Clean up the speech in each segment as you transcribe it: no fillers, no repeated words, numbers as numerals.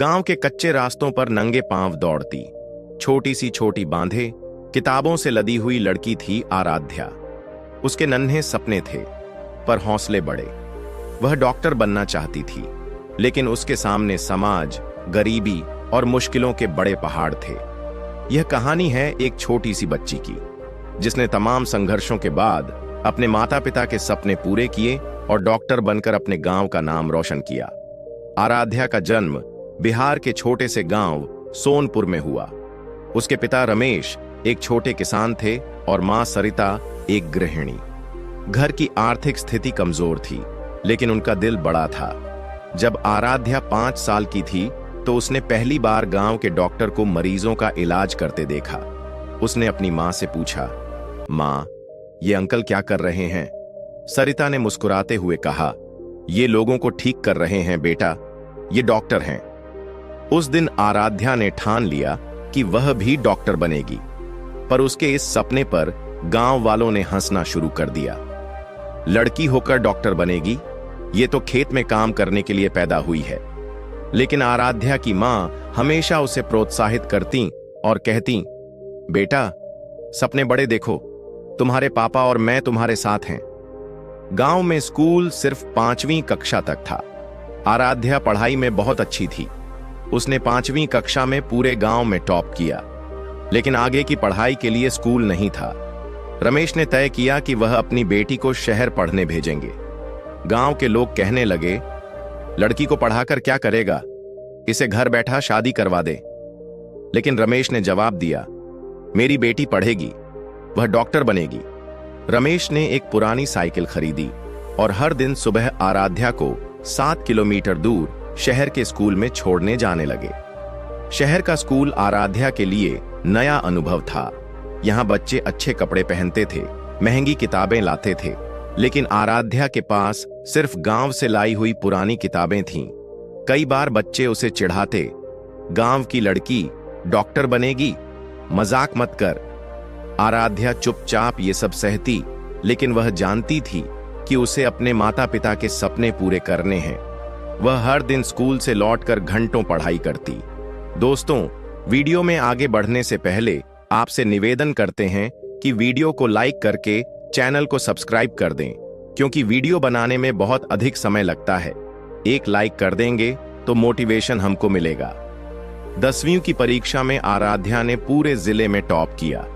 गांव के कच्चे रास्तों पर नंगे पांव दौड़ती, छोटी सी छोटी बांधे किताबों से लदी हुई लड़की थी आराध्या। उसके नन्हे सपने थे, पर हौसले बड़े। वह डॉक्टर बनना चाहती थी, लेकिन उसके सामने समाज, गरीबी और मुश्किलों के बड़े पहाड़ थे। यह कहानी है एक छोटी सी बच्ची की, जिसने तमाम संघर्षों के बाद अपने माता पिता के सपने पूरे किए और डॉक्टर बनकर अपने गांव का नाम रोशन किया। आराध्या का जन्म बिहार के छोटे से गांव सोनपुर में हुआ। उसके पिता रमेश एक छोटे किसान थे और मां सरिता एक गृहिणी। घर की आर्थिक स्थिति कमजोर थी, लेकिन उनका दिल बड़ा था। जब आराध्या 5 साल की थी तो उसने पहली बार गांव के डॉक्टर को मरीजों का इलाज करते देखा। उसने अपनी मां से पूछा, मां, ये अंकल क्या कर रहे हैं? सरिता ने मुस्कुराते हुए कहा, ये लोगों को ठीक कर रहे हैं बेटा, ये डॉक्टर हैं। उस दिन आराध्या ने ठान लिया कि वह भी डॉक्टर बनेगी, पर उसके इस सपने पर गांव वालों ने हंसना शुरू कर दिया। लड़की होकर डॉक्टर बनेगी, ये तो खेत में काम करने के लिए पैदा हुई है। लेकिन आराध्या की मां हमेशा उसे प्रोत्साहित करती और कहती, बेटा, सपने बड़े देखो, तुम्हारे पापा और मैं तुम्हारे साथ हैं। गांव में स्कूल सिर्फ 5वीं कक्षा तक था। आराध्या पढ़ाई में बहुत अच्छी थी। उसने 5वीं कक्षा में पूरे गांव में टॉप किया, लेकिन आगे की पढ़ाई के लिए स्कूल नहीं था। रमेश ने तय किया कि वह अपनी बेटी को शहर पढ़ने भेजेंगे। गांव के लोग कहने लगे, लड़की को पढ़ाकर क्या करेगा, इसे घर बैठा शादी करवा दे। लेकिन रमेश ने जवाब दिया, मेरी बेटी पढ़ेगी, वह डॉक्टर बनेगी। रमेश ने एक पुरानी साइकिल खरीदी और हर दिन सुबह आराध्या को 7 किलोमीटर दूर शहर के स्कूल में छोड़ने जाने लगे। शहर का स्कूल आराध्या के लिए नया अनुभव था। यहाँ बच्चे अच्छे कपड़े पहनते थे, महंगी किताबें लाते थे, लेकिन आराध्या के पास सिर्फ गांव से लाई हुई पुरानी किताबें थीं। कई बार बच्चे उसे चिढ़ाते, गांव की लड़की डॉक्टर बनेगी, मजाक मत कर। आराध्या चुपचाप ये सब सहती, लेकिन वह जानती थी कि उसे अपने माता पिता के सपने पूरे करने हैं। वह हर दिन स्कूल से लौटकर घंटों पढ़ाई करती। दोस्तों, वीडियो में आगे बढ़ने से पहले आपसे निवेदन करते हैं कि वीडियो को लाइक करके चैनल को सब्सक्राइब कर दें, क्योंकि वीडियो बनाने में बहुत अधिक समय लगता है। एक लाइक कर देंगे तो मोटिवेशन हमको मिलेगा। 10वीं की परीक्षा में आराध्या ने पूरे जिले में टॉप किया।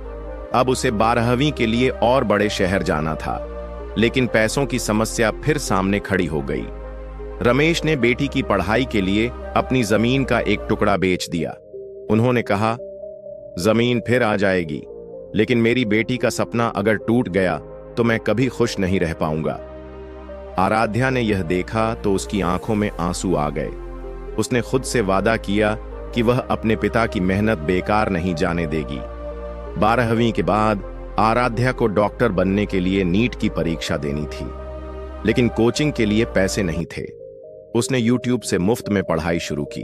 अब उसे 12वीं के लिए और बड़े शहर जाना था, लेकिन पैसों की समस्या फिर सामने खड़ी हो गई। रमेश ने बेटी की पढ़ाई के लिए अपनी जमीन का एक टुकड़ा बेच दिया। उन्होंने कहा, जमीन फिर आ जाएगी, लेकिन मेरी बेटी का सपना अगर टूट गया तो मैं कभी खुश नहीं रह पाऊंगा। आराध्या ने यह देखा तो उसकी आंखों में आंसू आ गए। उसने खुद से वादा किया कि वह अपने पिता की मेहनत बेकार नहीं जाने देगी। 12वीं के बाद आराध्या को डॉक्टर बनने के लिए नीट की परीक्षा देनी थी, लेकिन कोचिंग के लिए पैसे नहीं थे। उसने YouTube से मुफ्त में पढ़ाई शुरू की।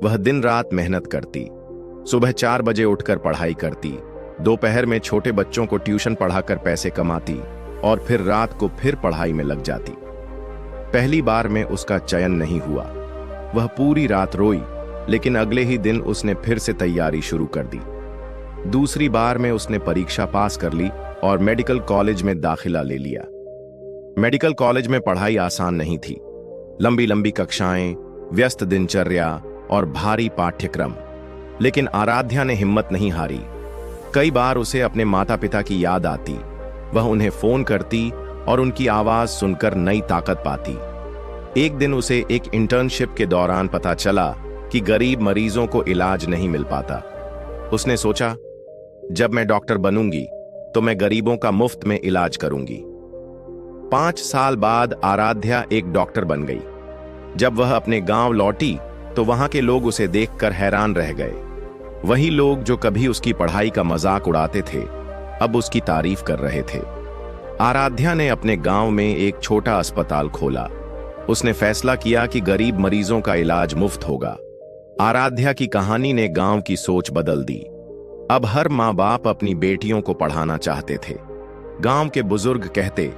वह दिन रात मेहनत करती, सुबह 4 बजे उठकर पढ़ाई करती, दोपहर में छोटे बच्चों को ट्यूशन पढ़ाकर पैसे कमाती और फिर रात को फिर पढ़ाई में लग जाती। पहली बार में उसका चयन नहीं हुआ। वह पूरी रात रोई, लेकिन अगले ही दिन उसने फिर से तैयारी शुरू कर दी। दूसरी बार में उसने परीक्षा पास कर ली और मेडिकल कॉलेज में दाखिला ले लिया। मेडिकल कॉलेज में पढ़ाई आसान नहीं थी। लंबी लंबी कक्षाएं, व्यस्त दिनचर्या और भारी पाठ्यक्रम, लेकिन आराध्या ने हिम्मत नहीं हारी। कई बार उसे अपने माता पिता की याद आती। वह उन्हें फोन करती और उनकी आवाज सुनकर नई ताकत पाती। एक दिन उसे एक इंटर्नशिप के दौरान पता चला कि गरीब मरीजों को इलाज नहीं मिल पाता। उसने सोचा, जब मैं डॉक्टर बनूंगी तो मैं गरीबों का मुफ्त में इलाज करूंगी। 5 साल बाद आराध्या एक डॉक्टर बन गई। जब वह अपने गांव लौटी तो वहां के लोग उसे देखकर हैरान रह गए। वही लोग जो कभी उसकी पढ़ाई का मजाक उड़ाते थे, अब उसकी तारीफ कर रहे थे। आराध्या ने अपने गांव में एक छोटा अस्पताल खोला। उसने फैसला किया कि गरीब मरीजों का इलाज मुफ्त होगा। आराध्या की कहानी ने गांव की सोच बदल दी। अब हर माँ बाप अपनी बेटियों को पढ़ाना चाहते थे। गांव के बुजुर्ग कहते,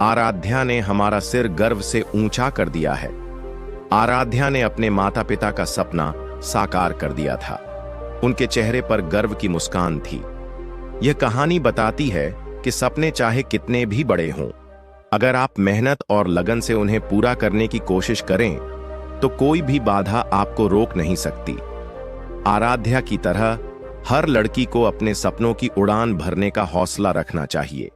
आराध्या ने हमारा सिर गर्व से ऊंचा कर दिया है। आराध्या ने अपने माता पिता का सपना साकार कर दिया था। उनके चेहरे पर गर्व की मुस्कान थी। यह कहानी बताती है कि सपने चाहे कितने भी बड़े हों, अगर आप मेहनत और लगन से उन्हें पूरा करने की कोशिश करें तो कोई भी बाधा आपको रोक नहीं सकती। आराध्या की तरह हर लड़की को अपने सपनों की उड़ान भरने का हौसला रखना चाहिए।